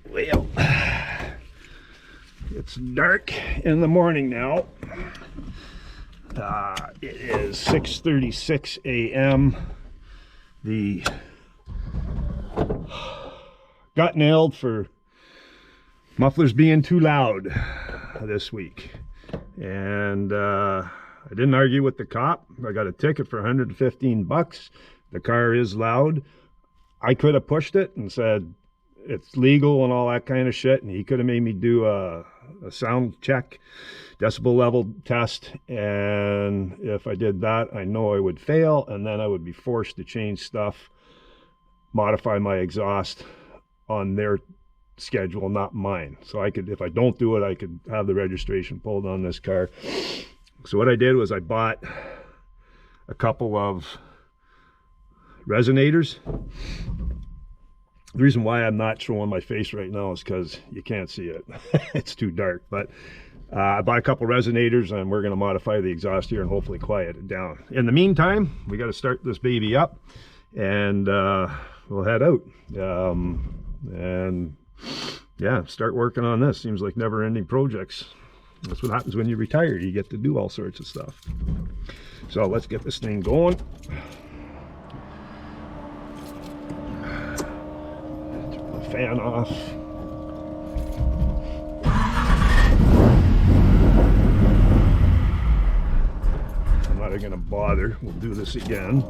Well, it's dark in the morning now. It is 6:36 a.m. The got nailed for mufflers being too loud this week, and I didn't argue with the cop. I got a ticket for 115 bucks. The car is loud. I could have pushed it and said it's legal and all that kind of shit, and he could have made me do a sound check, decibel level test, and if I did that, I know I would fail, and then I would be forced to change stuff, modify my exhaust on their schedule, not mine. So I could, if I don't do it, I could have the registration pulled on this car. So what I did was I bought a couple of resonators. The reason why I'm not showing my face right now is because you can't see it. It's too dark. But I bought a couple resonators, and we're going to modify the exhaust here and hopefully quiet it down. In the meantime, we got to start this baby up, and we'll head out. And yeah, start working on this. Seems like never-ending projects. That's what happens when you retire. You get to do all sorts of stuff. So let's get this thing going. Fan off. I'm not going to bother. We'll do this again.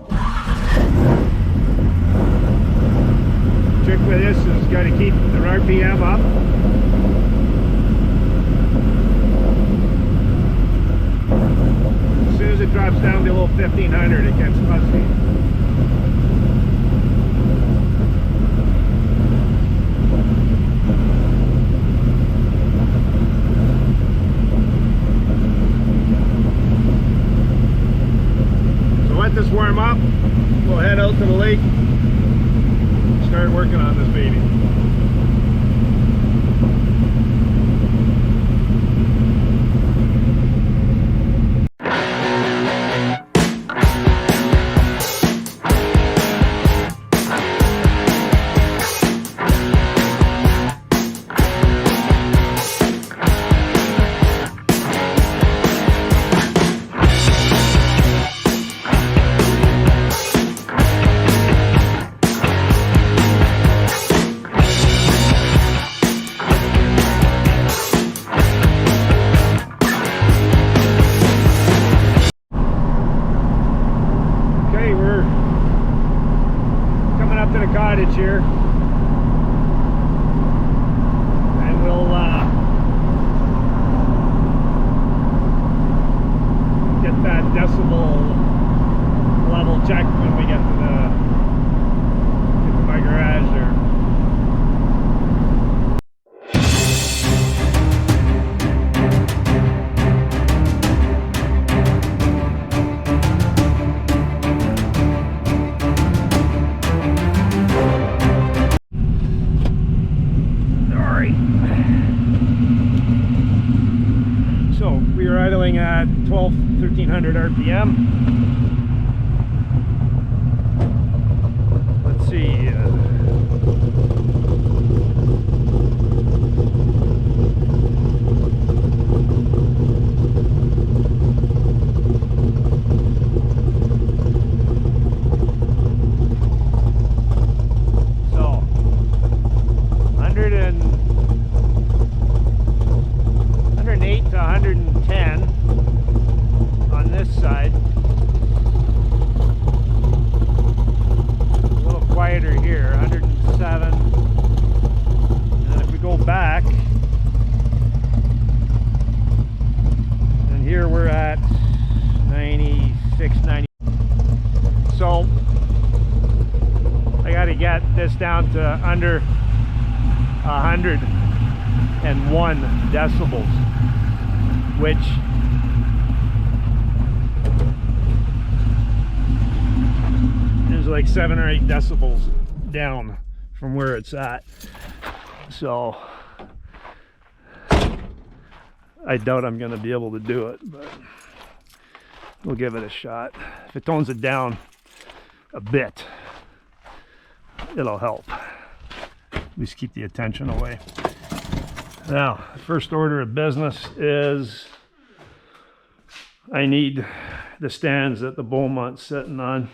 Trick with this is got to keep the RPM up. As soon as it drops down below 1500, it gets fuzzy. Let this warm up. We'll head out to the lake, start working on this baby. Here, and we'll get that decibel level checked when we get to my garage there. Idling at 1300 RPM. Let's see. So 108 to 110 on this side. A little quieter here, 107. And then if we go back, and here we're at 96, 90. So I got to get this down to under 101 decibels, which is like 7 or 8 decibels down from where it's at. So I doubt I'm going to be able to do it, but we'll give it a shot. If it tones it down a bit, it'll help. at least keep the attention away. Now, first order of business is I need the stands that the Beaumont's sitting on,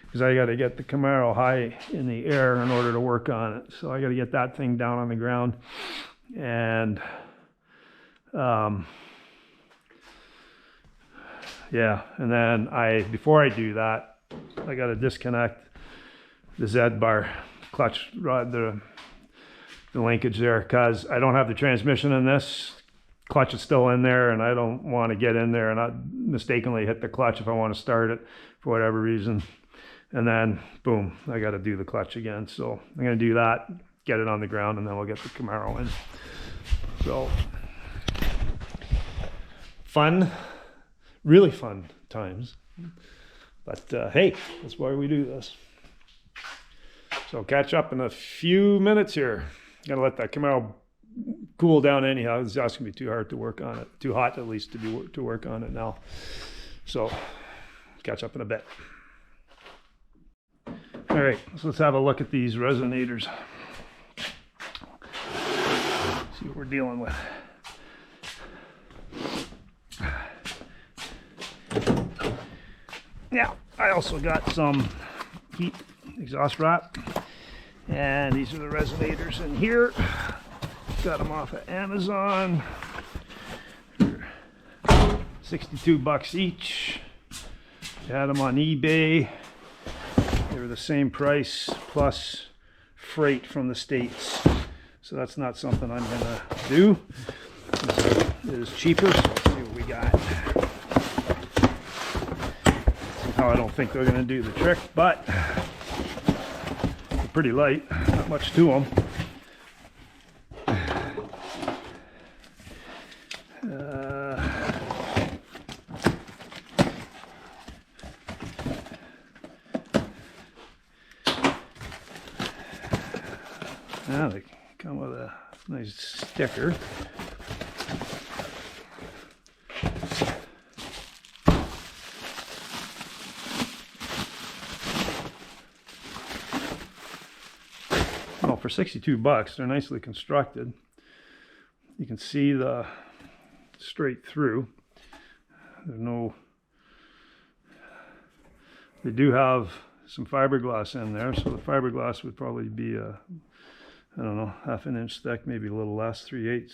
because I got to get the Camaro high in the air in order to work on it. So I got to get that thing down on the ground. And yeah, and then before I do that, I got to disconnect the Z-bar clutch rod, the linkage there, because I don't have the transmission in this. Clutch is still in there, and I don't want to get in there and not mistakenly hit the clutch if I want to start it for whatever reason. And then boom, I got to do the clutch again. So I'm going to do that, get it on the ground, and then we'll get the Camaro in. So fun, really fun times. But hey, that's why we do this. So catch up in a few minutes here. Got to let that Camaro cool down anyhow. It's just gonna be too hard to work on it, too hot at least to work on it now. So catch up in a bit. All right, so let's have a look at these resonators. See what we're dealing with. Now I also got some heat exhaust wrap, and these are the resonators in here. Got them off of Amazon for 62 bucks each. Had them on eBay. They were the same price plus freight from the States. So that's not something I'm gonna do. It is cheaper, so let's see what we got. Somehow I don't think they're gonna do the trick, but they're pretty light, not much to them. Now they come with a nice sticker. Well, for 62 bucks, they're nicely constructed. You can see the straight through. There's no, they do have some fiberglass in there, so the fiberglass would probably be a, I don't know, half an inch thick, maybe a little less, 3/8.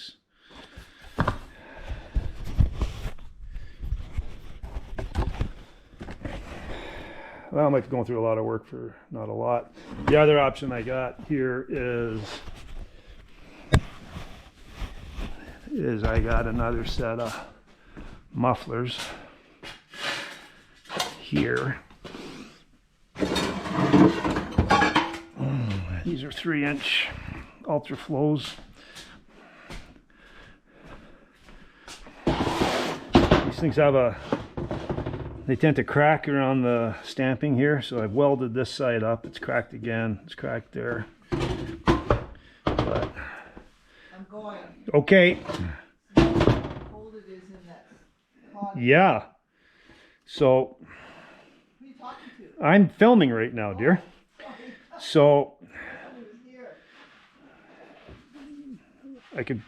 Well, I might be going through a lot of work for not a lot. The other option I got here is I got another set of mufflers here. These are 3-inch ultra flows. These things have they tend to crack around the stamping here, so I've welded this side up. It's cracked again. It's cracked there. But I'm going. Okay. How cold it is in that pod. Yeah. So Who are you talking to? I'm filming right now, dear. So I could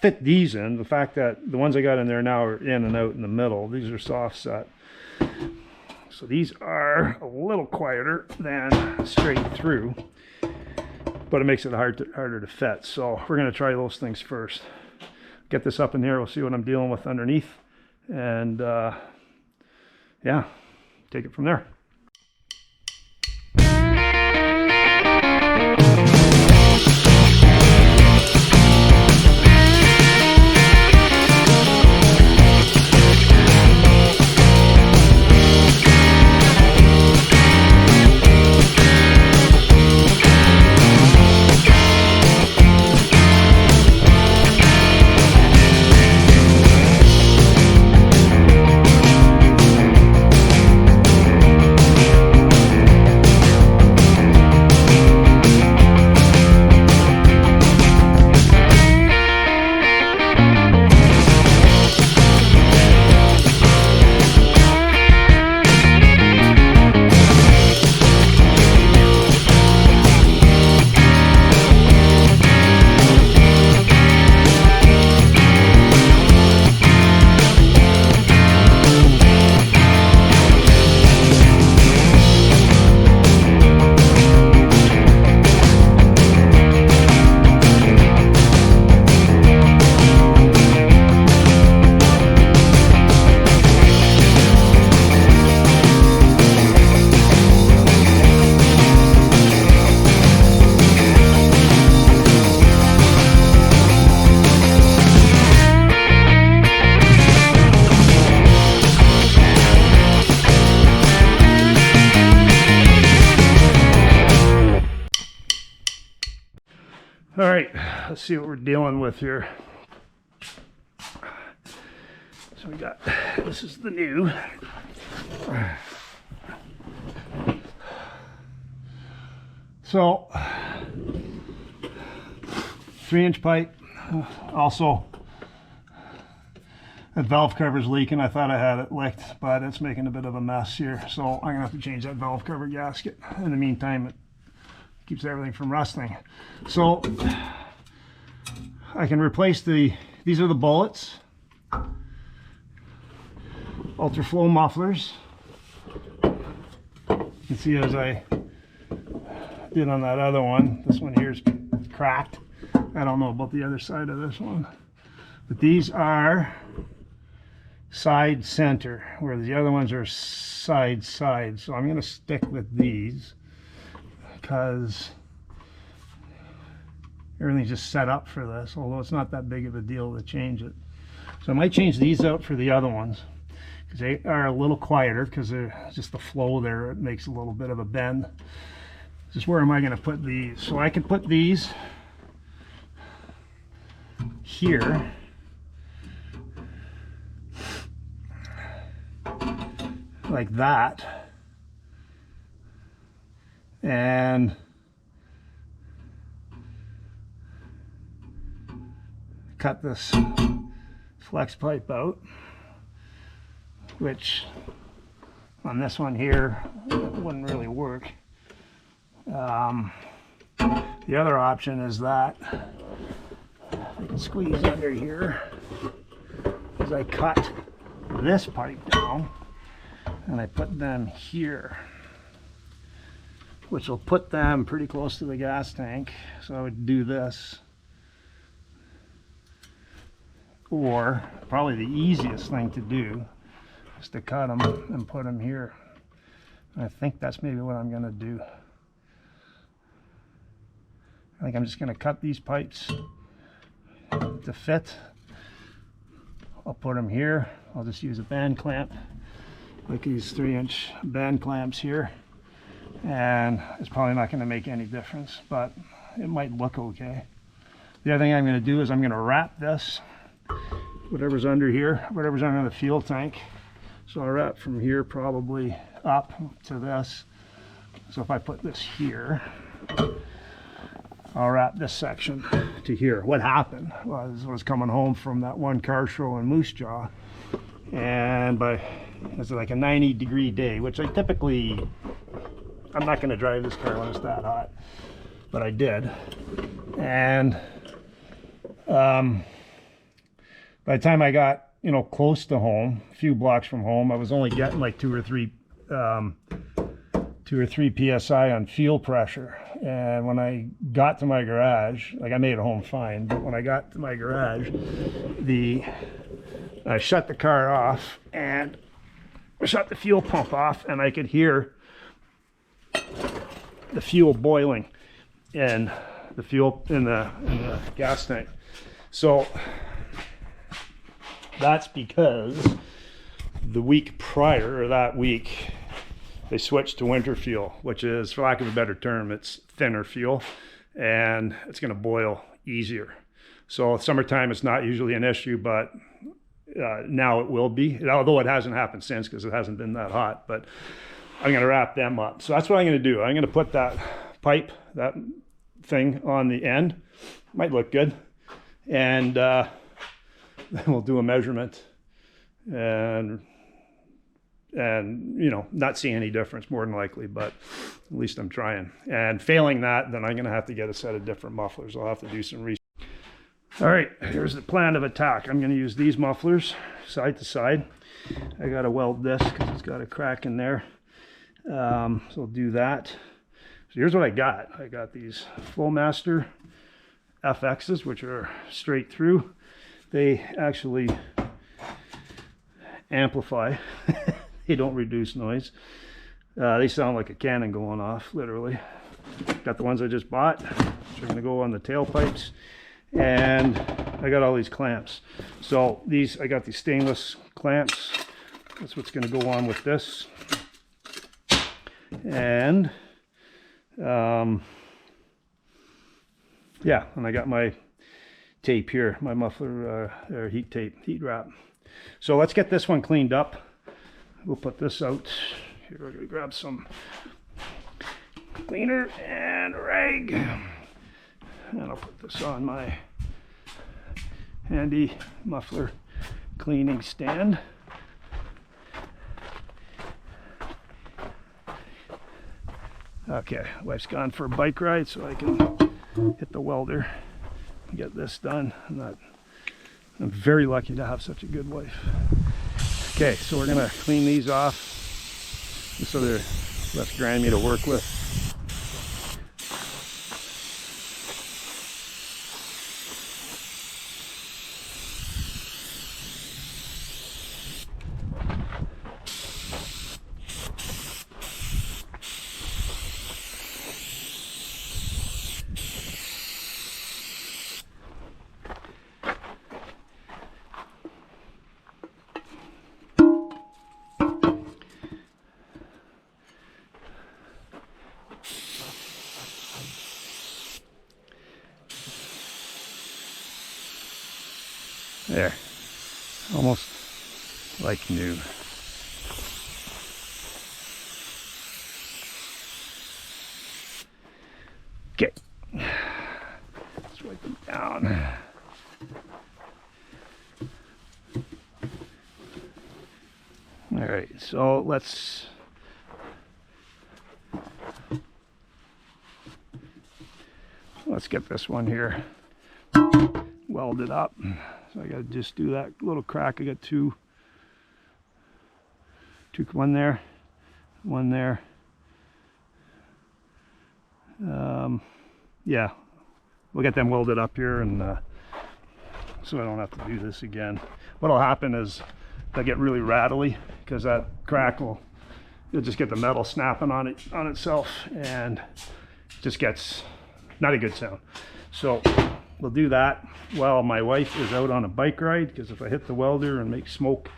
fit these in. The fact that the ones I got in there now are in and out in the middle. These are soft set. So these are a little quieter than straight through, but it makes it harder to fit. So we're going to try those things first. Get this up in here. We'll see what I'm dealing with underneath. And yeah, take it from there. All right, let's see what we're dealing with here. So we got, this is the new. So, 3-inch pipe. Also, that valve cover's leaking. I thought I had it licked, but it's making a bit of a mess here. So I'm gonna have to change that valve cover gasket. In the meantime, it keeps everything from rusting. So I can replace these are the bullets, ultra flow mufflers. You can see as I did on that other one, this one here's cracked. I don't know about the other side of this one, but these are side center, where the other ones are side. So I'm going to stick with these because everything's just set up for this, although it's not that big of a deal to change it. So I might change these out for the other ones because they are a little quieter, because they're just the flow there, it makes a little bit of a bend. Just where am I going to put these? So I can put these here, like that, and cut this flex pipe out, which on this one here wouldn't really work. The other option is that I can squeeze under here as I cut this pipe down and I put them here, which will put them pretty close to the gas tank. So I would do this, or probably the easiest thing to do is to cut them and put them here. And I think that's maybe what I'm going to do. I think I'm just going to cut these pipes to fit. I'll put them here. I'll just use a band clamp, like these 3-inch band clamps here, and it's probably not going to make any difference, but it might look okay. The other thing I'm going to do is I'm going to wrap this, whatever's under here, whatever's under the fuel tank. So I'll wrap from here probably up to this. So if I put this here, I'll wrap this section to here. What happened was I was coming home from that one car show in Moose Jaw, and it's like a 90-degree day, which I'm not going to drive this car when it's that hot, but I did. And by the time I got close to home, a few blocks from home, I was only getting like 2 or 3 psi on fuel pressure. And when I got to my garage, like, I made it home fine, but when I got to my garage, I shut the car off and I shut the fuel pump off, and I could hear the fuel boiling in the fuel in the gas tank. So that's because the week prior, or that week, they switched to winter fuel, which is, for lack of a better term, it's thinner fuel, and it's going to boil easier. So summertime, it's not usually an issue, but now it will be, although it hasn't happened since because it hasn't been that hot. But I'm going to wrap them up. So that's what I'm going to do. I'm going to put that pipe, that thing on the end. Might look good. And then we'll do a measurement and not see any difference, more than likely, but at least I'm trying. And failing that, then I'm going to have to get a set of different mufflers. I'll have to do some research. All right, here's the plan of attack. I'm going to use these mufflers side to side. I got to weld this because it's got a crack in there. So I'll do that. So here's what I got. I got these Flowmaster FXs, which are straight through. They actually amplify. They don't reduce noise. They sound like a cannon going off, literally. Got the ones I just bought, which are going to go on the tailpipes. And I got all these clamps. So I got these stainless clamps. That's what's going to go on with this. And yeah, and I got my tape here, my muffler or heat tape, heat wrap. So let's get this one cleaned up. We'll put this out. Here, we're gonna grab some cleaner and a rag. And I'll put this on my handy muffler cleaning stand. Okay, wife's gone for a bike ride, so I can hit the welder and get this done. I'm very lucky to have such a good wife. Okay, so we're gonna clean these off just so they're less grimy to work with. There, almost like new. Okay, let's wipe them down. All right, so let's get this one here welded up. So I got to just do that little crack. I got two, one there, one there. Yeah, we'll get them welded up here, and so I don't have to do this again. What'll happen is they'll get really rattly because that crack you'll just get the metal snapping on itself, and it just gets not a good sound. So we'll do that while my wife is out on a bike ride, because if I hit the welder and make smoke,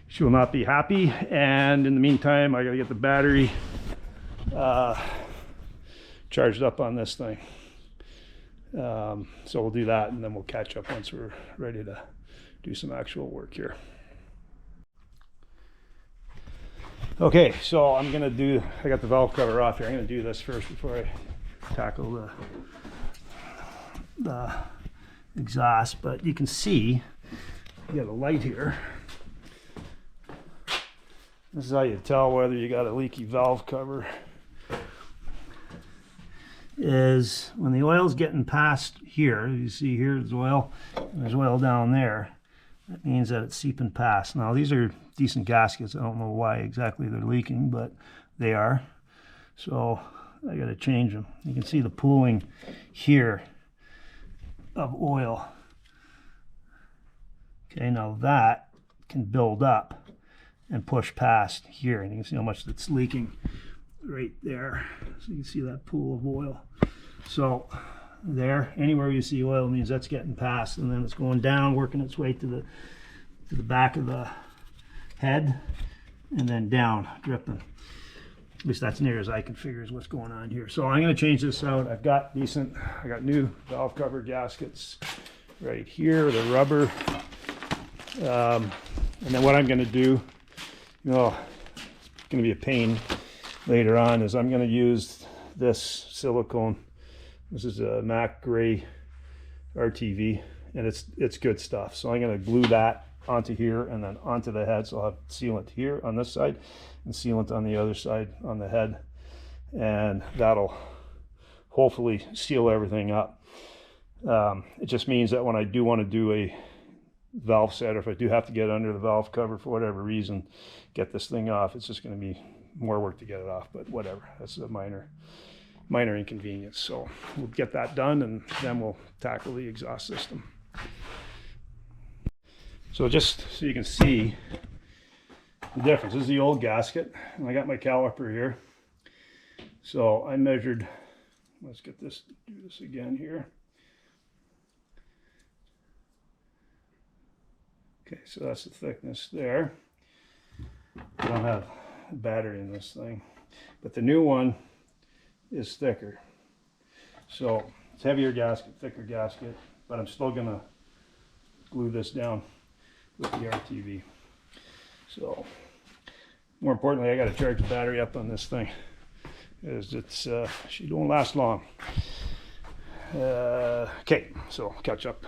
she will not be happy. And in the meantime, I gotta get the battery charged up on this thing. So we'll do that, and then we'll catch up once we're ready to do some actual work here. Okay, so I got the valve cover off here. I'm gonna do this first before I tackle the exhaust. But you can see you got a light here. This is how you tell whether you got a leaky valve cover, is when the oil's getting past here. You see here there's oil, and there's oil down there. That means that it's seeping past. Now these are decent gaskets. I don't know why exactly they're leaking, but they are. So I got to change them. You can see the pooling here of oil. Okay, now that can build up and push past here, and you can see how much that's leaking right there. So you can see that pool of oil. So there, anywhere you see oil means that's getting past, and then it's going down, working its way to the back of the head, and then down, dripping. At least that's near as I can figure is what's going on here. So I'm going to change this out. I got new valve cover gaskets right here, the rubber. And then what I'm going to do, it's going to be a pain later on, is I'm going to use this silicone. This is a Mac Gray RTV, and it's good stuff. So I'm going to glue that onto here and then onto the head. So I'll have sealant here on this side and sealant on the other side on the head, and that'll hopefully seal everything up. It just means that when I do want to do a valve set, or if I do have to get under the valve cover for whatever reason, get this thing off, it's just going to be more work to get it off, but whatever. That's a minor inconvenience. So we'll get that done, and then we'll tackle the exhaust system. So just so you can see the difference, this is the old gasket, and I got my caliper here. So I measured, let's do this again here. Okay, so that's the thickness there. I don't have a battery in this thing, but the new one is thicker. So It's heavier gasket, thicker gasket, but I'm still gonna glue this down with the RTV. So, more importantly, I got to charge the battery up on this thing, because it's she don't last long. Okay, so catch up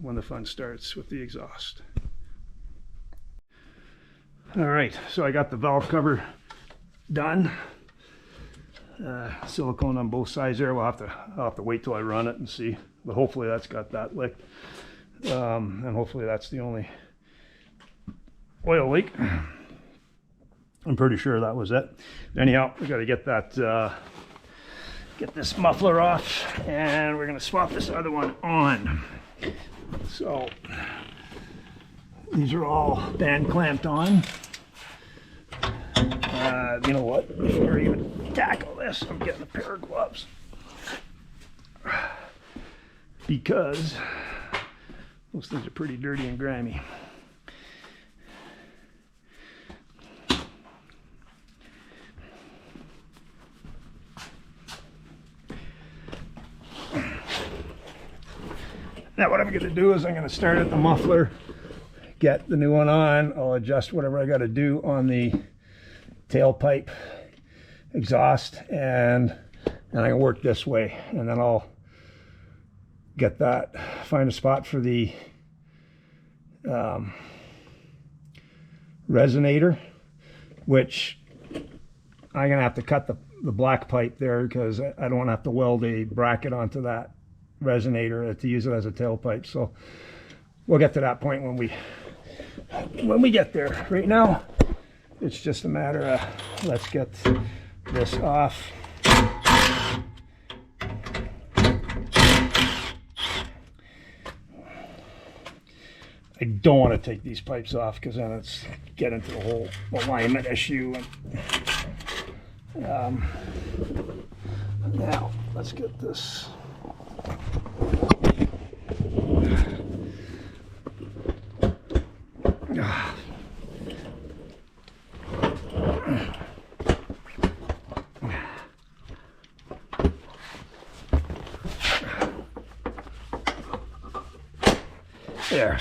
when the fun starts with the exhaust. All right, so I got the valve cover done. Silicone on both sides there. I'll have to wait till I run it and see, but hopefully that's got that licked, and hopefully that's the only oil leak. I'm pretty sure that was it. Anyhow, we got to get that get this muffler off, and we're gonna swap this other one on. So these are all band clamped on. You know what? Before I even tackle this, I'm getting a pair of gloves, because those things are pretty dirty and grimy. Now what I'm going to do is I'm going to start at the muffler, get the new one on. I'll adjust whatever I got to do on the tailpipe exhaust, and I can work this way, and then I'll get that, find a spot for the resonator, which I'm going to have to cut the black pipe there, because I don't want to have to weld a bracket onto that resonator to use it as a tailpipe. So we'll get to that point when we get there. Right now it's just a matter of, let's get this off. I don't want to take these pipes off, because then it's get into the whole alignment issue. And now let's get this. There.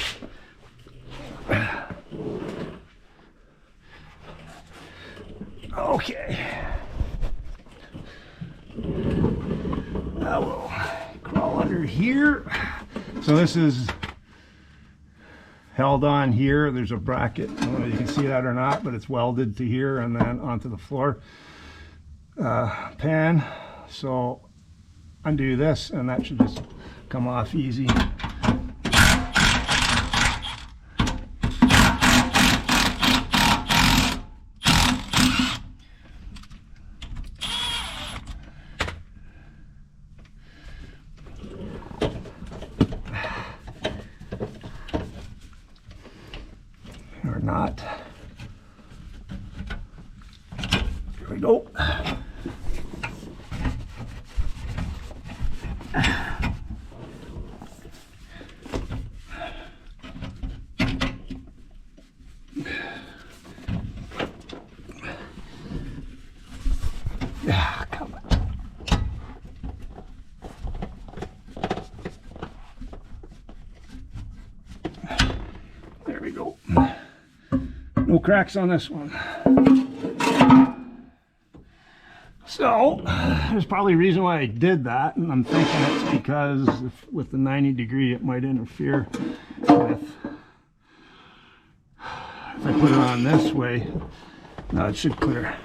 Okay. Now we'll crawl under here. So this is held on here. There's a bracket. I don't know if you can see that or not, but it's welded to here and then onto the floor pan. So undo this, and that should just come off easy. Or not. Here we go. Yeah, come on. There we go. No cracks on this one. So there's probably a reason why I did that, and I'm thinking it's because with the 90 degree it might interfere with, if I put it on this way. No, it should clear.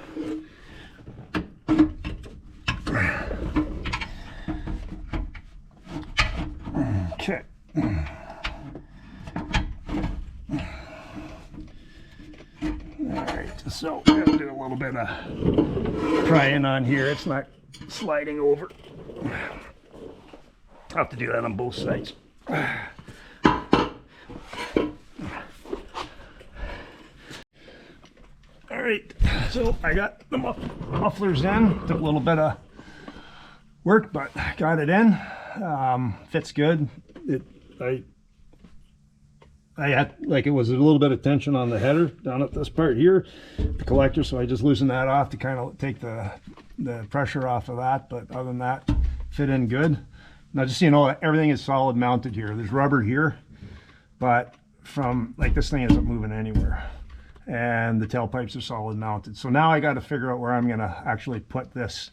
Okay. So we're going to do a little bit of prying on here. It's not sliding over. I'll have to do that on both sides. All right, so I got the mufflers in. Took a little bit of work, but got it in. Fits good. I had, like, it was a little bit of tension on the header down at this part here, the collector, so I just loosened that off to kind of take the pressure off of that. But other than that, fit in good. Now just so you know, everything is solid mounted here. There's rubber here, but from like this thing isn't moving anywhere. And the tailpipes are solid mounted. So now I got to figure out where I'm going to actually put this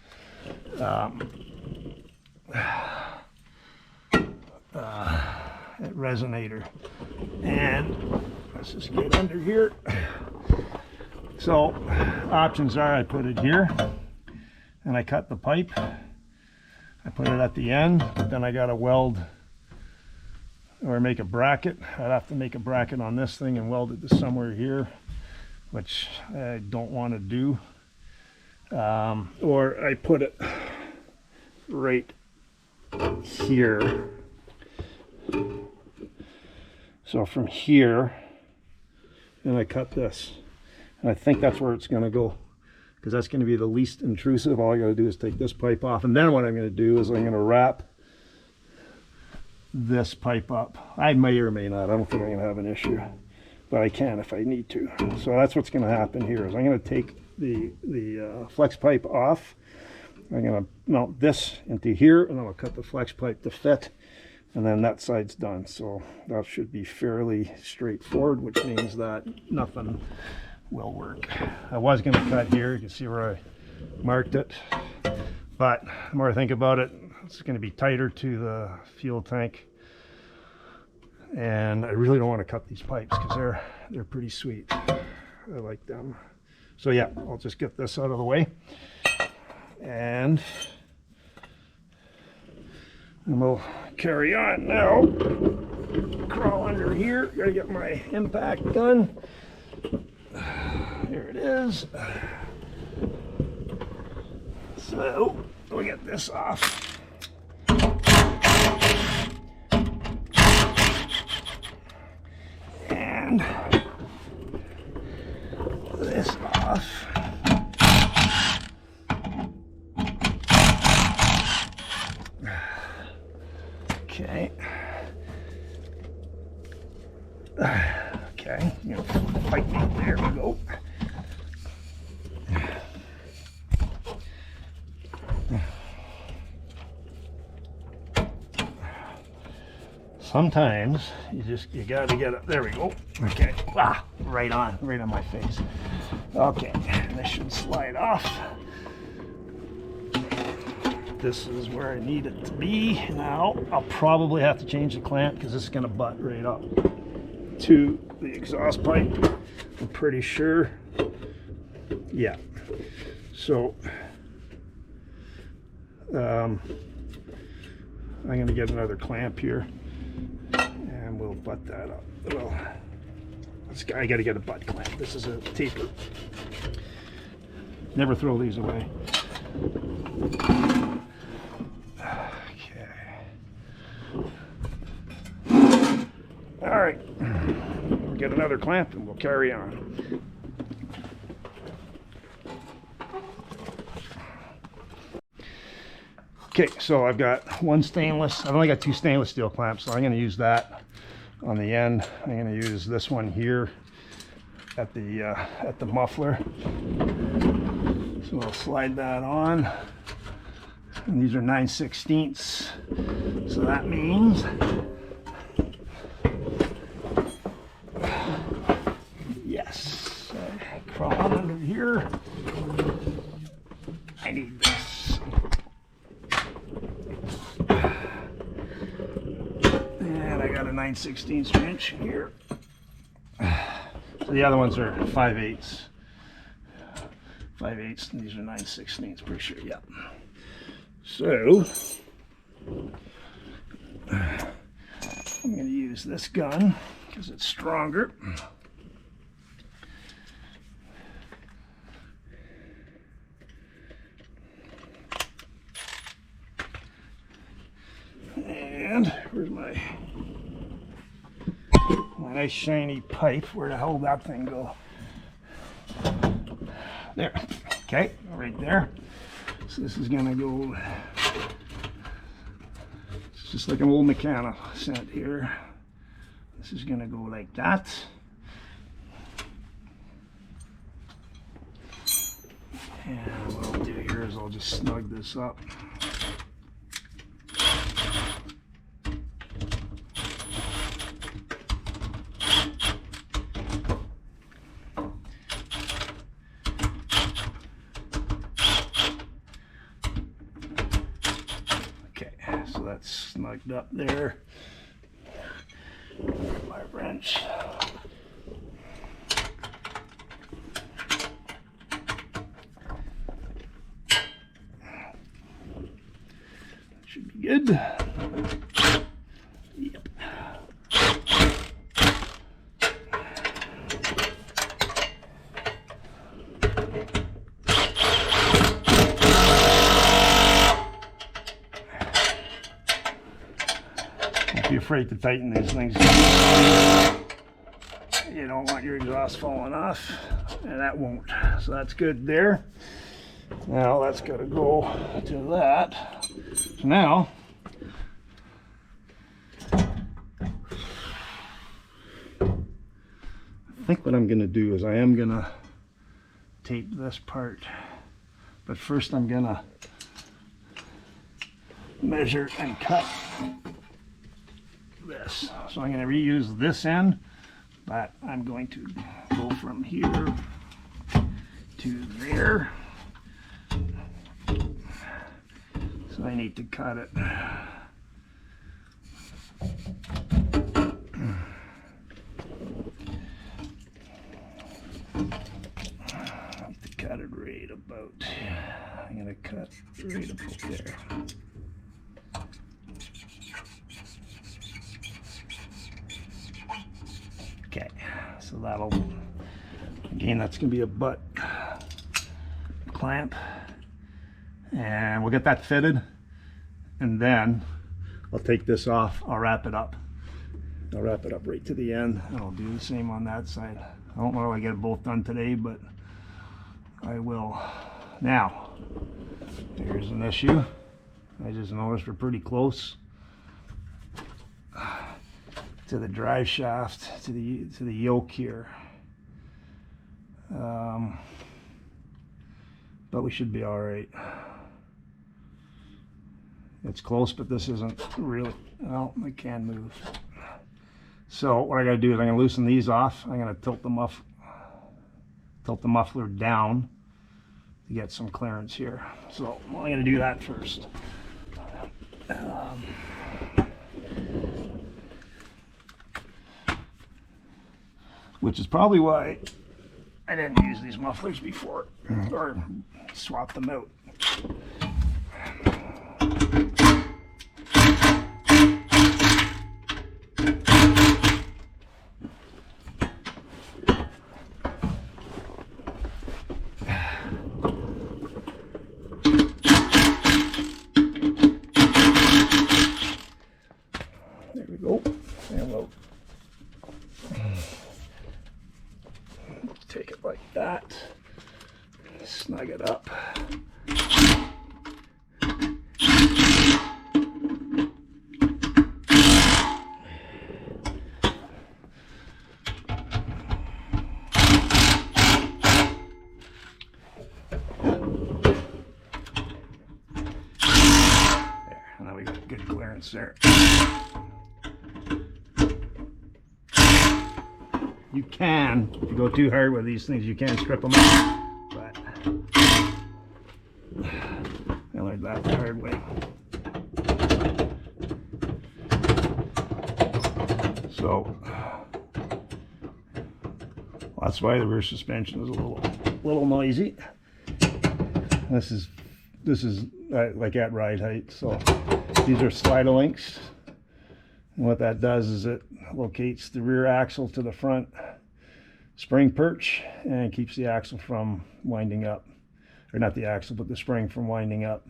resonator. And let's just get under here. So options are I put it here and I cut the pipe. I put it at the end, but then I got to weld or make a bracket. I'd have to make a bracket on this thing and weld it to somewhere here, which I don't want to do. Or I put it right here. So from here, and I cut this. And I think that's where it's going to go, because that's going to be the least intrusive. All I got to do is take this pipe off, and then what I'm going to do is I'm going to wrap this pipe up. I may or may not. I don't think I'm going to have an issue, but I can if I need to. So that's what's going to happen here. Is I'm going to take the flex pipe off. I'm going to mount this into here, and then I'll cut the flex pipe to fit, and then that side's done. So that should be fairly straightforward, which means that nothing will work. I was going to cut here. You can see where I marked it, but the more I think about it, it's going to be tighter to the fuel tank, and I really don't want to cut these pipes because they're pretty sweet. I like them. So yeah, I'll just get this out of the way, and we'll carry on now. Crawl under here. Gotta get my impact gun. Here it is. So we'll get this off. And this off. Okay. Okay, you know, lightning, there we go. Sometimes you gotta get it. There we go. Okay, right on my face. Okay, this should slide off. This is where I need it to be. Now I'll probably have to change the clamp because this is going to butt right up to the exhaust pipe. I'm pretty sure. Yeah. So I'm going to get another clamp here, and we'll butt that up. Well, I got to get a butt clamp. This is a taper. Never throw these away. All right, we'll get another clamp and we'll carry on. Okay, so I've got one stainless. I've only got two stainless steel clamps, so I'm going to use that on the end. I'm going to use this one here at the muffler. So I'll slide that on. And these are 9/16. So that means yes, I crawl under here. I need this. And I got a 9/16 wrench here. So the other ones are 5/8. 5/8, and these are 9/16, pretty sure, yeah. So I'm going to use this gun because it's stronger. And where's my nice shiny pipe? Where the hell did that thing go? There. Okay, right there. So this is gonna go, it's just like an old mechanical set here. This is gonna go like that. And what I'll do here is I'll just snug this up. so that's snugged up there. My wrench. Should be good. Yep. Don't be afraid to tighten these things. You don't want your exhaust falling off, and that won't. So that's good there. Now that's got to go to that. So now, I think what I'm going to do is I am going to tape this part, but first I'm going to measure and cut this. So I'm going to reuse this end, but I'm going to go from here to there. So I need to cut it. Cut it right about. I'm gonna cut right about there. Okay, so that'll, again, that's gonna be a butt clamp, and we'll get that fitted, and then I'll take this off. I'll wrap it up. I'll wrap it up right to the end, and I'll do the same on that side. I don't know if I get it both done today, but I will. Now, here's an issue. I just noticed we're pretty close to the drive shaft, to the yoke here. But we should be all right. It's close, but this isn't really. Well, I can move. So what I got to do is I'm going to loosen these off. I'm going to tilt the muffler down to get some clearance here. So I'm going to do that first. Which is probably why I didn't use these mufflers before, or swap them out. There we go. And we'll take it like that, snug it up. There, now we got good clearance there. You can, if you go too hard with these things, you can strip them out, but I learned that the hard way. So that's why the rear suspension is a little noisy. This is like at ride height. So these are slider links. And what that does is it locates the rear axle to the front spring perch and keeps the axle from winding up, or not the axle, but the spring from winding up.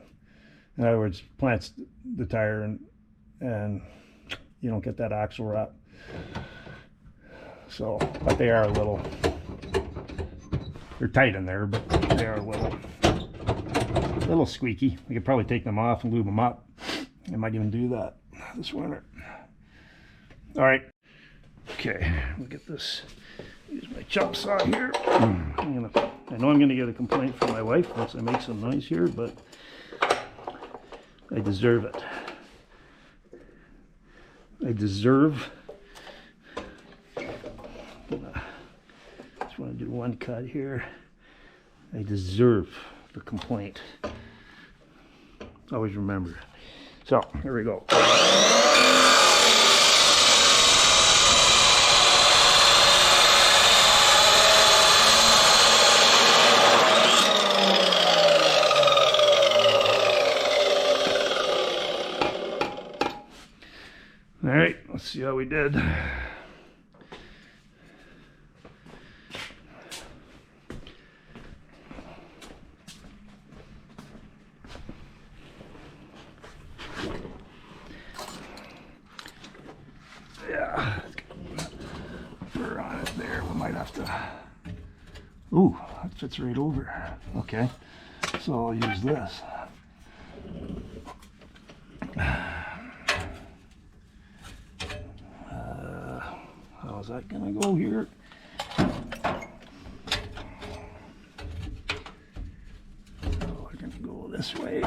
In other words, plants the tire and you don't get that axle rut. So, but they are they're tight in there, but they are a little squeaky. We could probably take them off and lube them up. I might even do that this winter. All right, okay, we'll get this, use my chop saw here. I know I'm gonna get a complaint from my wife once I make some noise here, but I deserve it. I deserve, just wanna do one cut here. I deserve the complaint. Always remember, So here we go. All right, let's see how we did. Yeah, fur on it there. We might have to. Ooh, that fits right over. Okay, so I'll use this. How's that gonna go here? Oh, we're gonna go this way.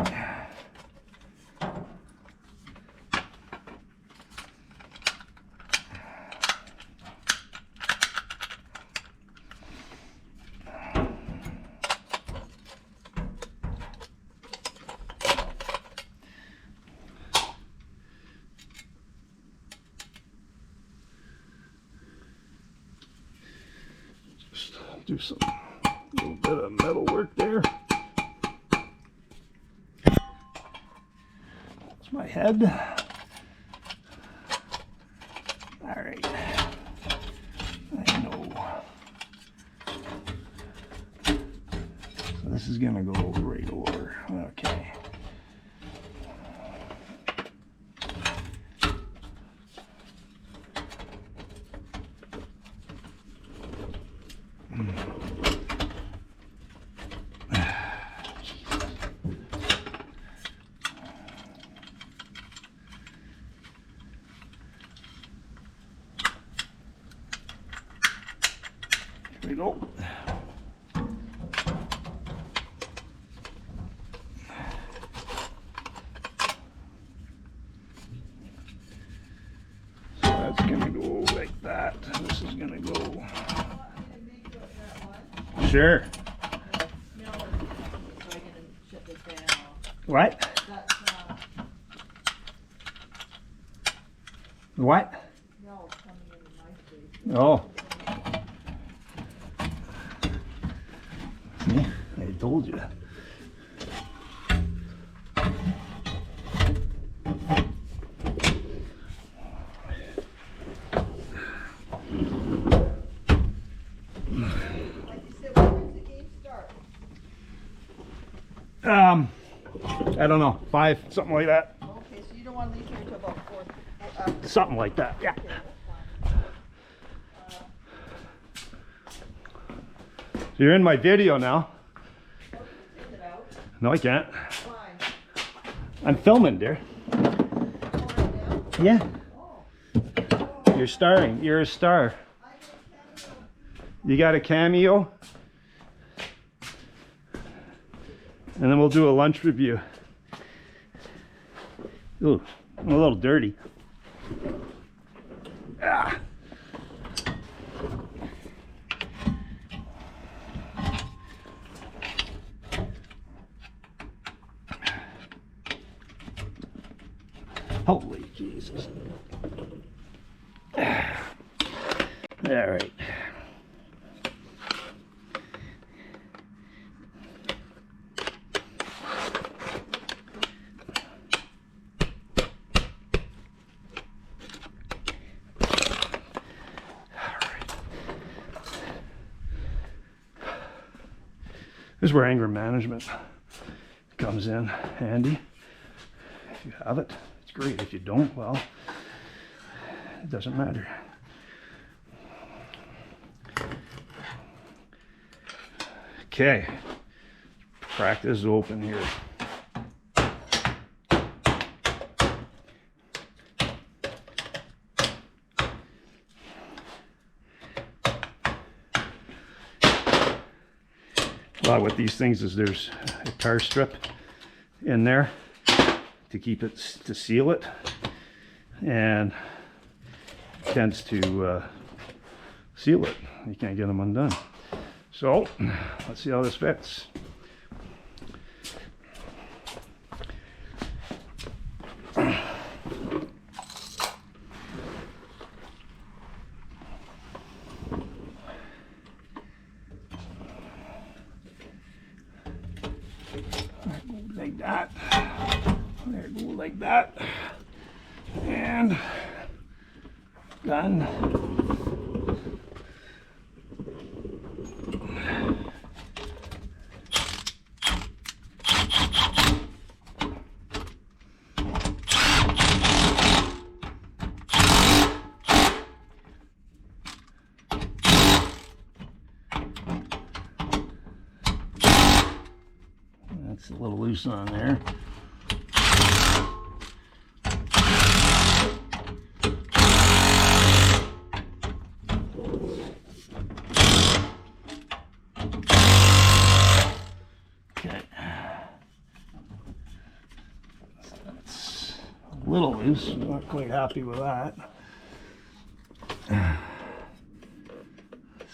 Do some little bit of metal work there. That's my head. All right. I know. So this is gonna go right over. Okay. There we go. So that's gonna go like that. This is gonna go. Sure. What? What? Oh. See, I told you. I don't know, 5, something like that. Okay, so you don't want to leave here until about 4. Something like that, yeah. So you're in my video now. Take it out. No, I can't. Why? I'm filming, dear. Oh, right now? Yeah. Oh. You're starring. You're a star. I get a cameo. You got a cameo? And then we'll do a lunch review. Ooh, I'm a little dirty. Ah. Holy Jesus. All right. This is where anger management comes in handy. If you have it, it's great. If you don't, well, it doesn't matter. Okay, crack this open here. Well, with these things is there's a tar strip in there to keep it, to seal it, and it tends to seal it. You can't get them undone. So let's see how this fits. Go like that. And done. That's a little loose on there. Okay. So that's a little loose. I'm not quite happy with that.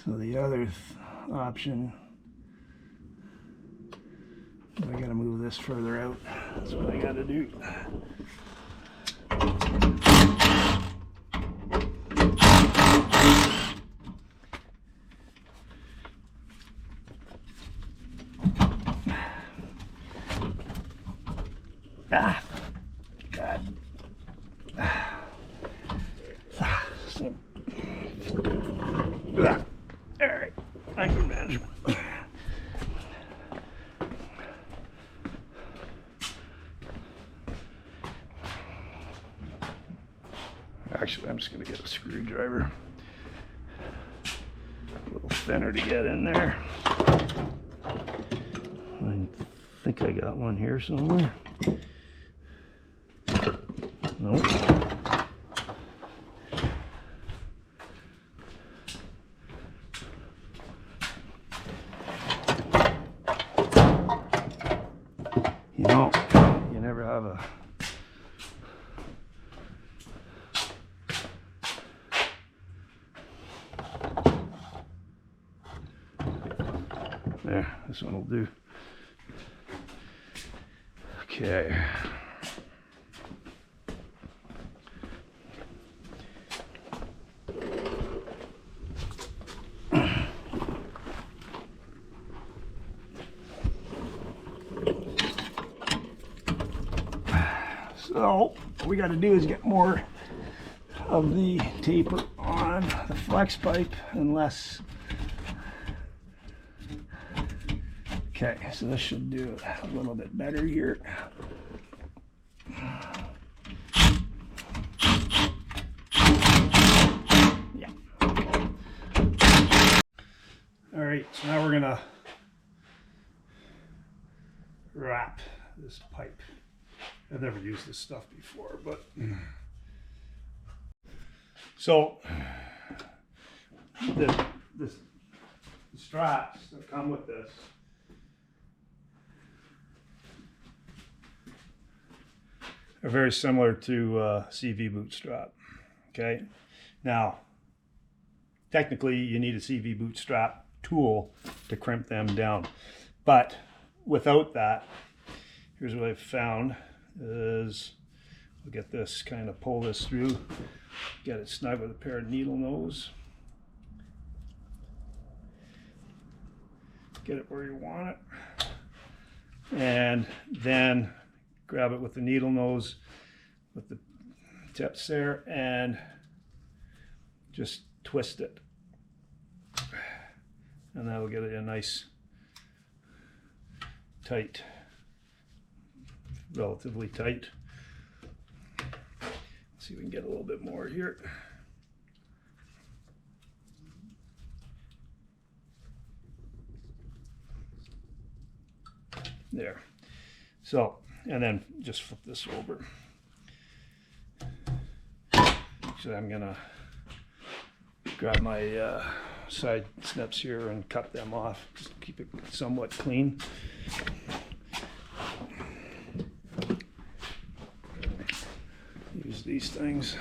So the other option, I gotta move this further out. That's what I gotta do. Ah, God. All right, I can manage. Actually, I'm just going to get a screwdriver. A little thinner to get in there. I think I got one here somewhere. Nope. You know, you never have a there, this one will do. Okay. So what we got to do is get more of the taper on the flex pipe and less. Okay, so this should do it a little bit better here. Yeah. All right, so now we're gonna wrap this pipe. I've never used this stuff before, but so the straps that come with this are very similar to CV boot strap. Okay, now technically you need a CV boot strap tool to crimp them down, but without that, here's what I've found is we'll get this, kind of pull this through, get it snug with a pair of needle nose, get it where you want it, and then grab it with the needle nose with the tips there and just twist it, and that'll get it a nice tight, relatively tight. Let's see if we can get a little bit more here. There. So, and then just flip this over. So I'm gonna grab my side snips here and cut them off. Just keep it somewhat clean. Use these things.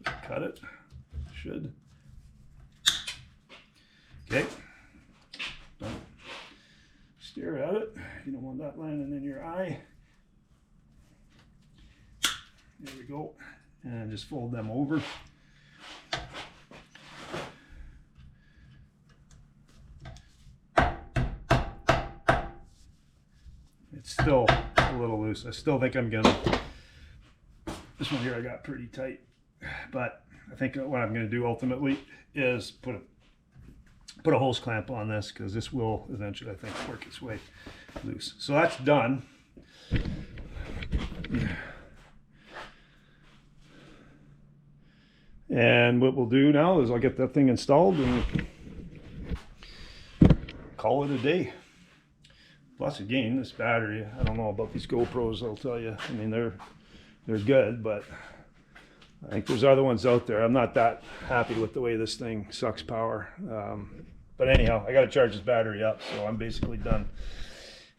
Cut it. Should. Okay. Don't stare at it. You don't want that landing in your eye. There we go. And just fold them over. still a little loose. I still think I'm gonna, this one here I got pretty tight, but I think what I'm gonna do ultimately is put a hose clamp on this, because this will eventually, I think, work its way loose. So that's done. And what we'll do now is I'll get that thing installed and call it a day. Plus, again, this battery, I don't know about these GoPros, I'll tell you. I mean, they're good, but I think there's other ones out there. I'm not that happy with the way this thing sucks power. But anyhow, I got to charge this battery up, so I'm basically done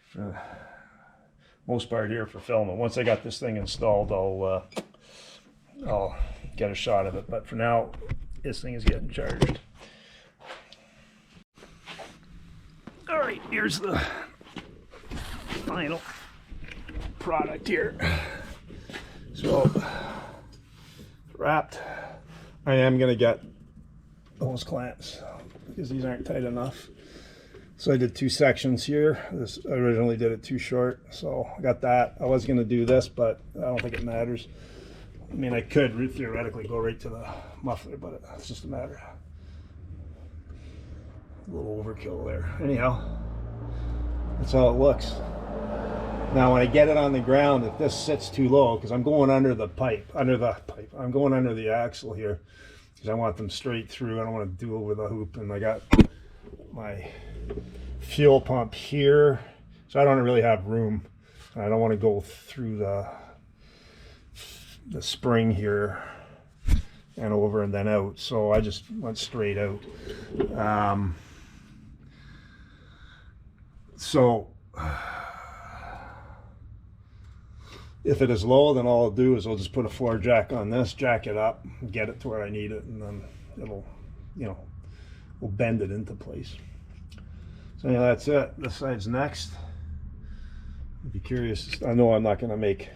for the most part here for filming. Once I got this thing installed, I'll get a shot of it. But for now, this thing is getting charged. All right, here's the final product here. So wrapped. I am gonna get those clamps because these aren't tight enough. So I did 2 sections here. I originally did it too short, so I got that. I was gonna do this, but I don't think it matters. I mean, I could theoretically go right to the muffler, but it's just a matter. A little overkill there. Anyhow, that's how it looks. Now, when I get it on the ground, if this sits too low, because I'm going under the pipe, I'm going under the axle here, because I want them straight through. I don't want to do over the hoop, and I got my fuel pump here, so I don't really have room. I don't want to go through the spring here and over and then out, so I just went straight out. So if it is low, then all I'll do is I'll just put a floor jack on this, jack it up, get it to where I need it, and then it'll, we'll bend it into place. So yeah, that's it. This side's next. I'd be curious. I know I'm not going to make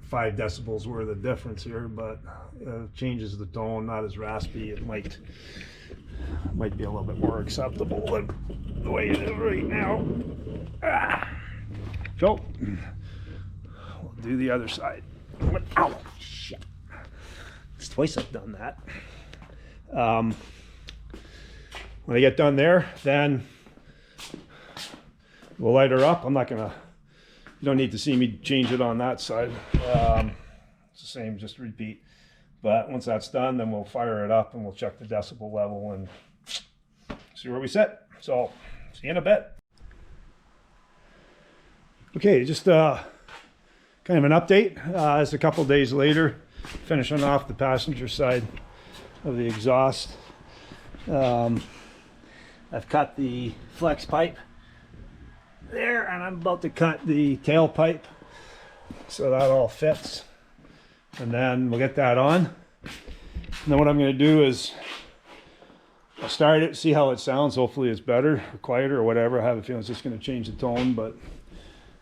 5 decibels worth of difference here, but it changes the tone, not as raspy. It might be a little bit more acceptable than the way it is right now. So we'll do the other side. Ow, shit. It's twice I've done that. When I get done there, then we'll light her up. I'm not gonna, you don't need to see me change it on that side. It's the same, just repeat. But once that's done, then we'll fire it up and we'll check the decibel level and see where we sit. So, see you in a bit. Okay, just kind of an update. It's a couple days later, finishing off the passenger side of the exhaust. I've cut the flex pipe there, and I'm about to cut the tailpipe, so that all fits. And then we'll get that on. And then what I'm going to do is I'll start it, see how it sounds. Hopefully it's better or quieter or whatever. I have a feeling it's just going to change the tone, but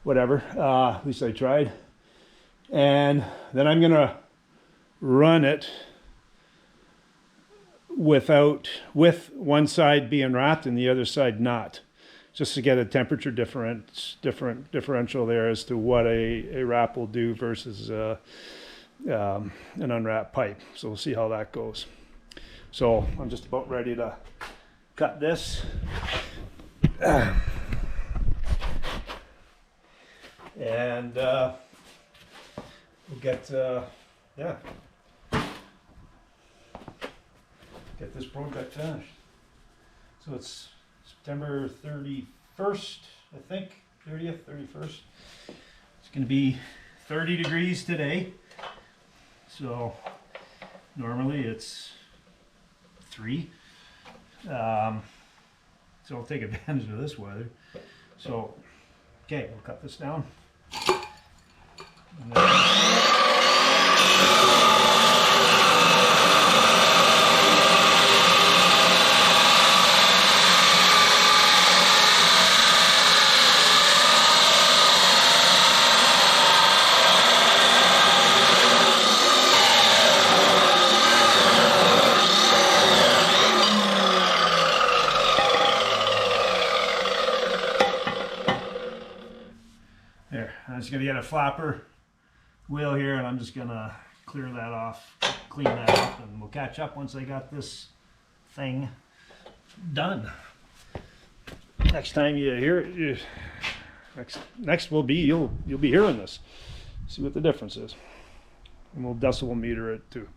whatever. At least I tried. And then I'm going to run it with one side being wrapped and the other side not, just to get a temperature differential there as to what a wrap will do versus an unwrapped pipe. So we'll see how that goes. So I'm just about ready to cut this. And we'll get this project finished. So it's September 31st, I think, 30th, 31st. It's going to be 30 degrees today. So normally it's 3. So I'll take advantage of this weather. So, okay, we'll cut this down. And then There, I'm just gonna get a flapper wheel here, and I'm just gonna clear that off, clean that up, and we'll catch up once I got this thing done. Next time you hear it, next will be you'll be hearing this. See what the difference is, and we'll decibel meter it too.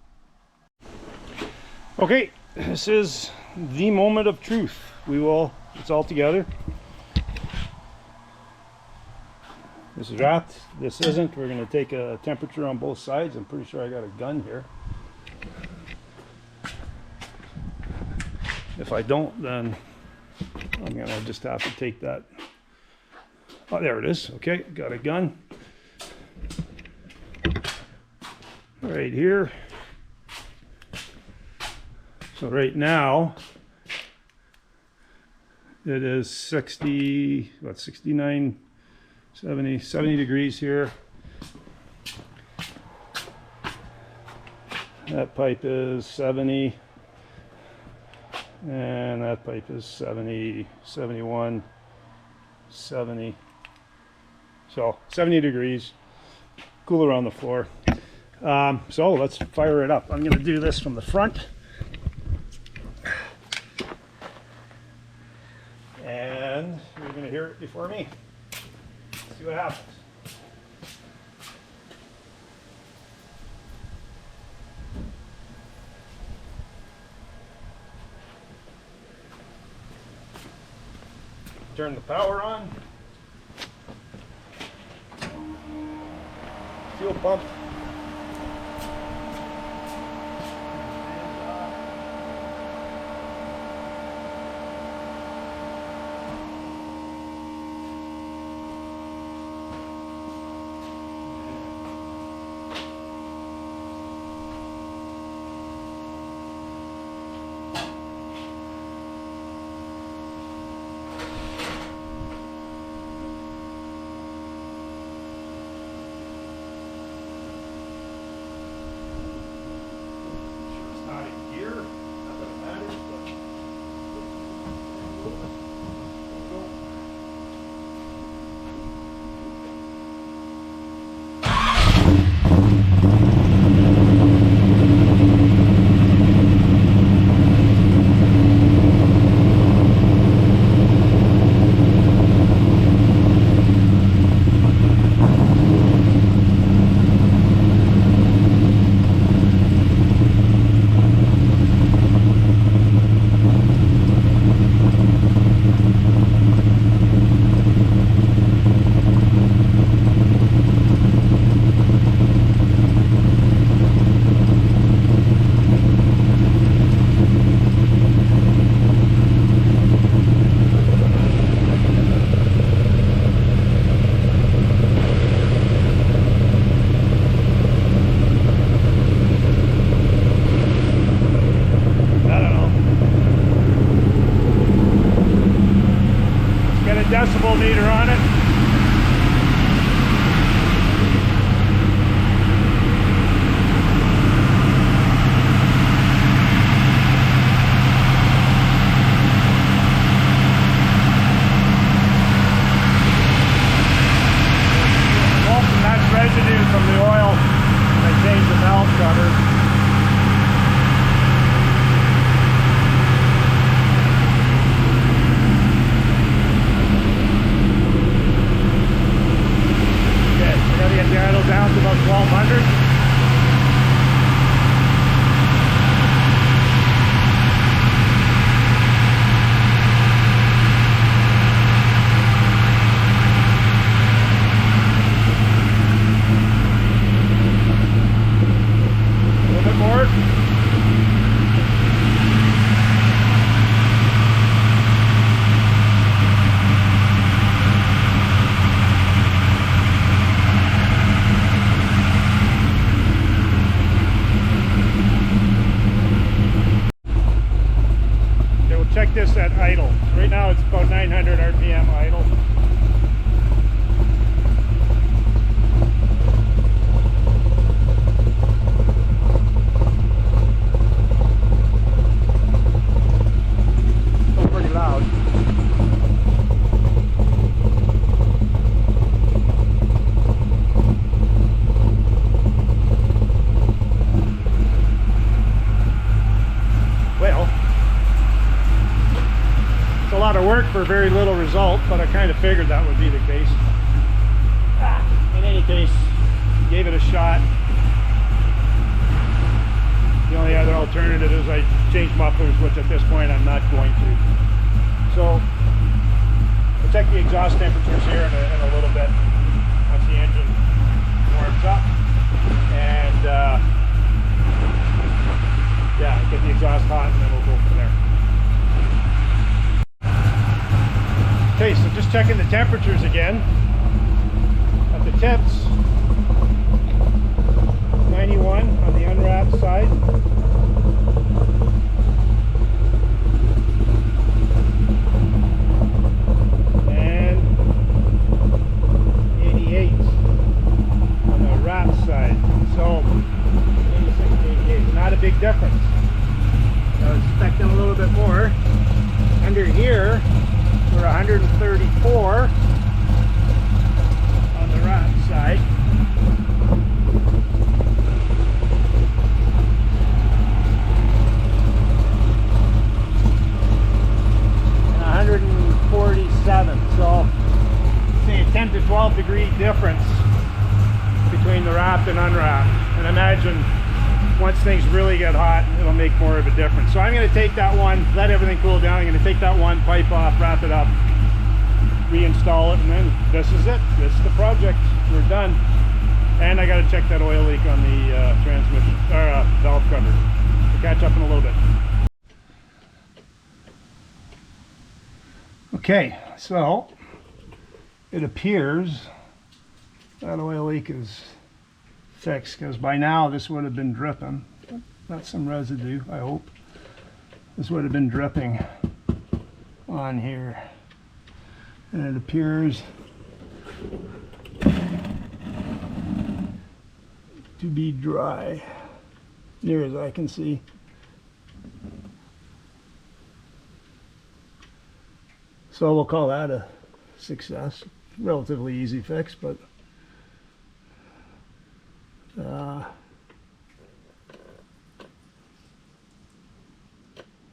Okay, this is the moment of truth. It's all together. This is wrapped, this isn't. We're going to take a temperature on both sides. I'm pretty sure I got a gun here. If I don't, then I'm going to just have to take that. Oh, there it is. Okay, got a gun. Right here. So right now, it is 69, 70 degrees here. That pipe is 70, and that pipe is 70, 71, 70. So 70 degrees, cooler on the floor. So let's fire it up. I'm going to do this from the front. And you're going to hear it before me. See what happens. Turn the power on. Fuel pump. Decibel meter on it. And that's residue from the oil when I changed the valve cover. Down to about 1200. A little bit more. Check this at idle. Right now it's about 900 RPM idle. Still pretty loud. for very little result, but I kind of figured that would be the case. In any case, gave it a shot. The only other alternative is I change mufflers, which at this point I'm not going to. So I'll check the exhaust temperatures here in a little bit once the engine warms up, and yeah, get the exhaust hot, and then we'll go from there. Okay, so just checking the temperatures again. At the tips, 91 on the unwrapped side. And 88 on the wrapped side. So 86 to 88, not a big difference. I was expecting a little bit more. Under here, we're 134 on the wrapped side. And 147. So say a 10 to 12 degree difference between the wrapped and unwrapped. And imagine once things really get hot, it'll make more of a difference. So I'm going to take that one, let everything cool down. I'm going to take that one pipe off, wrap it up, reinstall it, and then this is it. This is the project. We're done. And I got to check that oil leak on the transmission or valve cover. We'll catch up in a little bit. Okay, so it appears that oil leak is fixed, because by now this would have been dripping. That's some residue, I hope. This would have been dripping on here, and it appears to be dry, near as I can see. So we'll call that a success. Relatively easy fix, but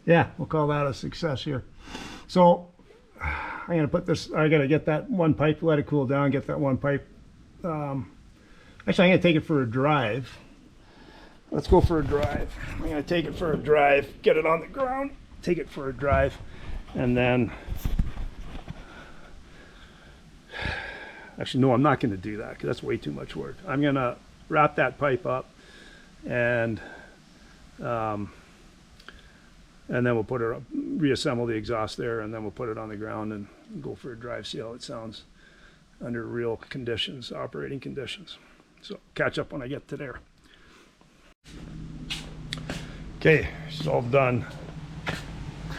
yeah, we'll call that a success here. So I'm going to put this, I got to get that one pipe, let it cool down, get that one pipe. Actually, I'm going to take it for a drive. Let's go for a drive. I'm going to take it for a drive, get it on the ground, take it for a drive, and then actually, no, I'm not going to do that because that's way too much work. I'm going to wrap that pipe up, and then we'll put it up, reassemble the exhaust there, and then we'll put it on the ground and go for a drive, see how it sounds under real conditions, operating conditions. So catch up when I get to there. Okay, it's all done.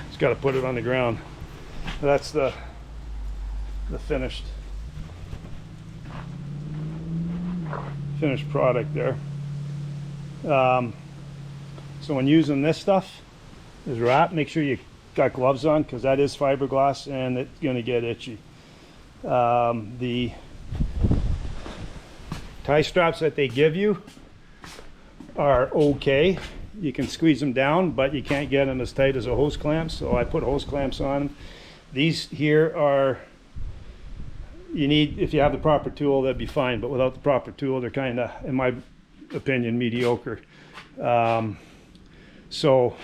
Just got to put it on the ground. That's the finished product there. So when using this stuff, this wrap, make sure you got gloves on, because that is fiberglass and it's going to get itchy. The tie straps that they give you are okay. You can squeeze them down, but you can't get them as tight as a hose clamp, so I put hose clamps on them. These here are, you need, if you have the proper tool, that'd be fine, but without the proper tool, they're kind of, in my opinion, mediocre. So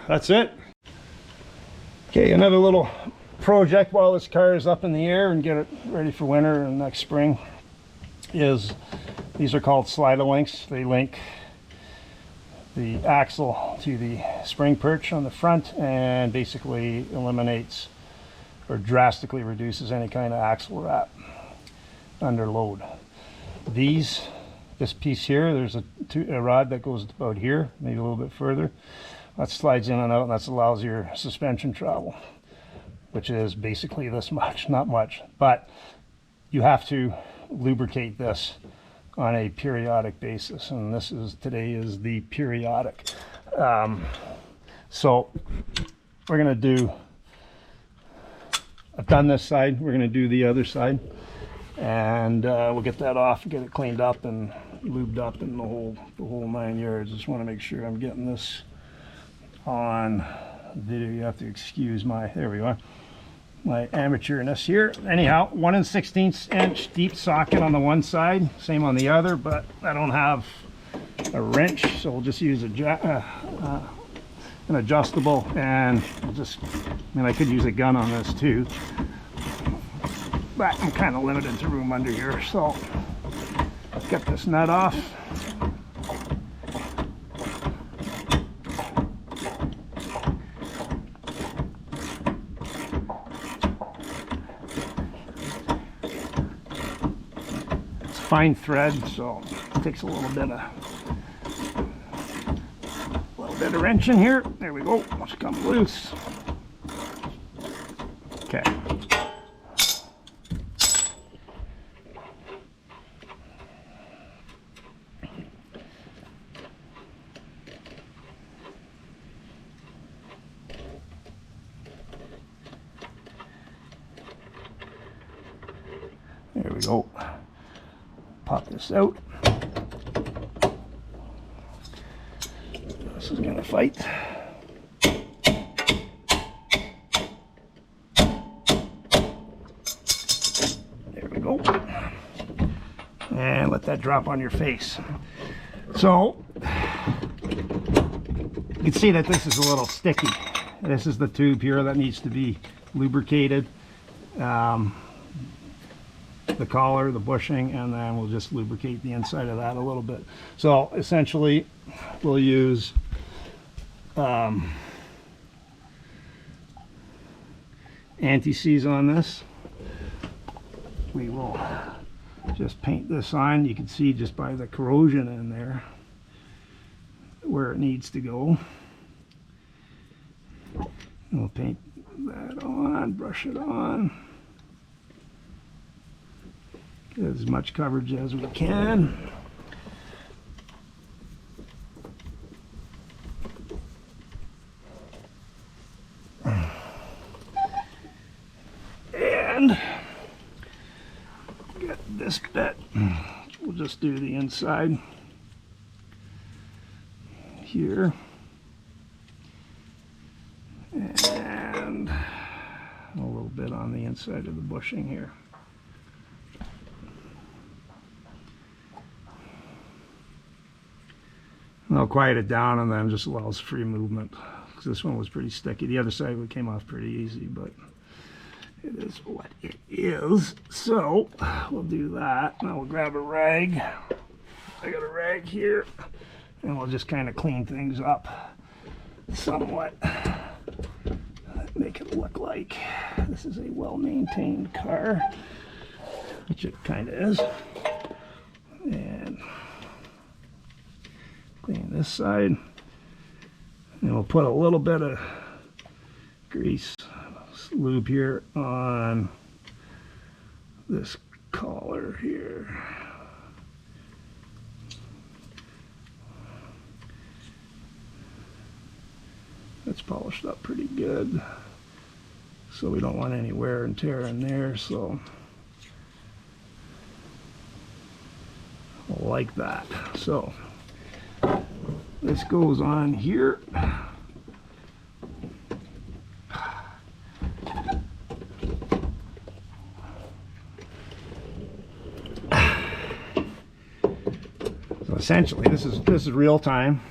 that's it. Okay, another little project while this car is up in the air and get it ready for winter and next spring is, these are called slider links. They link the axle to the spring perch on the front and basically eliminates or drastically reduces any kind of axle wrap under load. This piece here, there's a rod that goes about here, maybe a little bit further. That slides in and out, and that allows your suspension travel, which is basically this much, not much. But you have to lubricate this on a periodic basis, and today is the periodic. So we're gonna do, I've done this side, we're gonna do the other side, and we'll get that off, get it cleaned up and lubed up in the whole 9 yards. Just want to make sure I'm getting this on video, you have to excuse my, there we go, my amateurness here. Anyhow, 1 1/16 inch deep socket on the one side, same on the other, but I don't have a wrench, so we'll just use an adjustable, and we'll just, I mean, I could use a gun on this too, but I'm kind of limited to room under here, so let's get this nut off. It's fine thread, so it takes a little bit of wrenching here. There we go. Let's come loose. Okay. There we go. Pop this out. This is gonna fight. There we go. And let that drop on your face. So, you can see that this is a little sticky. This is the tube here that needs to be lubricated. The collar, the bushing, and then we'll just lubricate the inside of that a little bit. So essentially we'll use anti-seize on this. We will just paint this on. You can see just by the corrosion in there where it needs to go. And we'll paint that on, brush it on. Get as much coverage as we can. And get this bit. We'll just do the inside here. And a little bit on the inside of the bushing here. And I'll quiet it down, and then just allows free movement. Because this one was pretty sticky. The other side came off pretty easy, but it is what it is. So we'll do that. Now we'll grab a rag. I got a rag here, and we'll just kind of clean things up somewhat. Make it look like this is a well-maintained car, which it kind of is. And clean this side, and we'll put a little bit of grease lube here on this collar here. That's polished up pretty good, so we don't want any wear and tear in there, so like that. So this goes on here. So essentially, this is real time.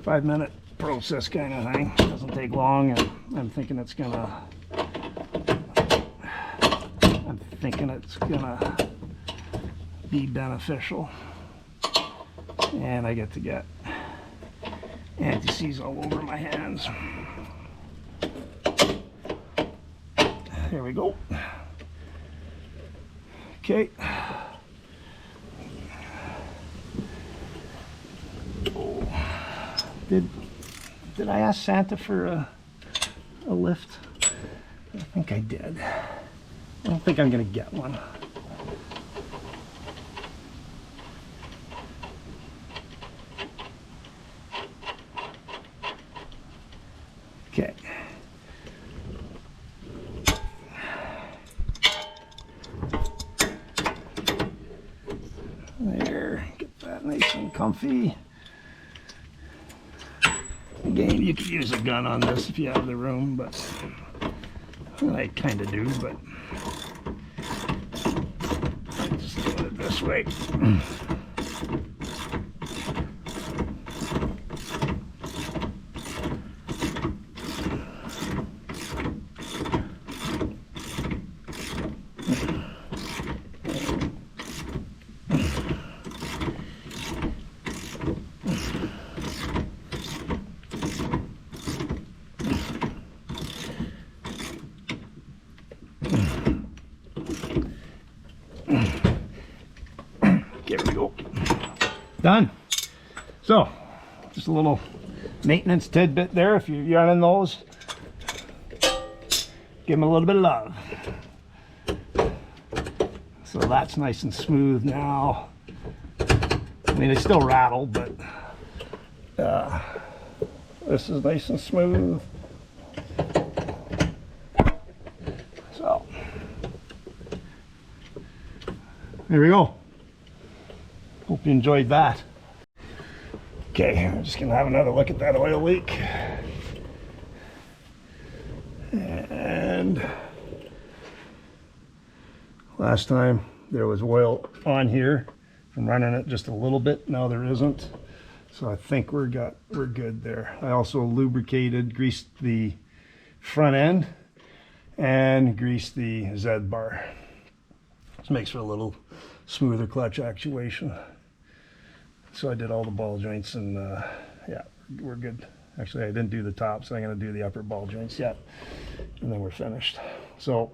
5-minute process kind of thing. Doesn't take long, and I'm thinking it's gonna be beneficial. And I get to get anti-seize all over my hands. There we go. Okay. Did I ask Santa for a lift? I think I did. I don't think I'm gonna get one. Okay. There, get that nice and comfy. Again, you could use a gun on this if you have the room, but I kind of do, but I'm just doing it this way. There we go. Done. So, just a little maintenance tidbit there. If you're running those, give them a little bit of love. So that's nice and smooth now. I mean, they still rattle, but this is nice and smooth. So, there we go. Hope you enjoyed that. Okay, I'm just gonna have another look at that oil leak. And last time there was oil on here from running it just a little bit. Now there isn't. So I think we're good there. I also lubricated, greased the front end and greased the Z bar. This makes for a little smoother clutch actuation. So I did all the ball joints, and yeah, we're good. Actually, I didn't do the top, so I'm going to do the upper ball joints yet, and then we're finished. So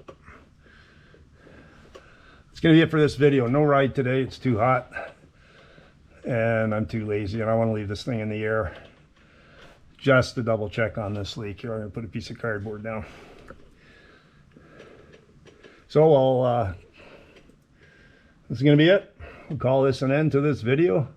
it's going to be it for this video. No ride today. It's too hot, and I'm too lazy, and I want to leave this thing in the air just to double check on this leak. Here, I'm going to put a piece of cardboard down. So this is going to be it. We'll call this an end to this video.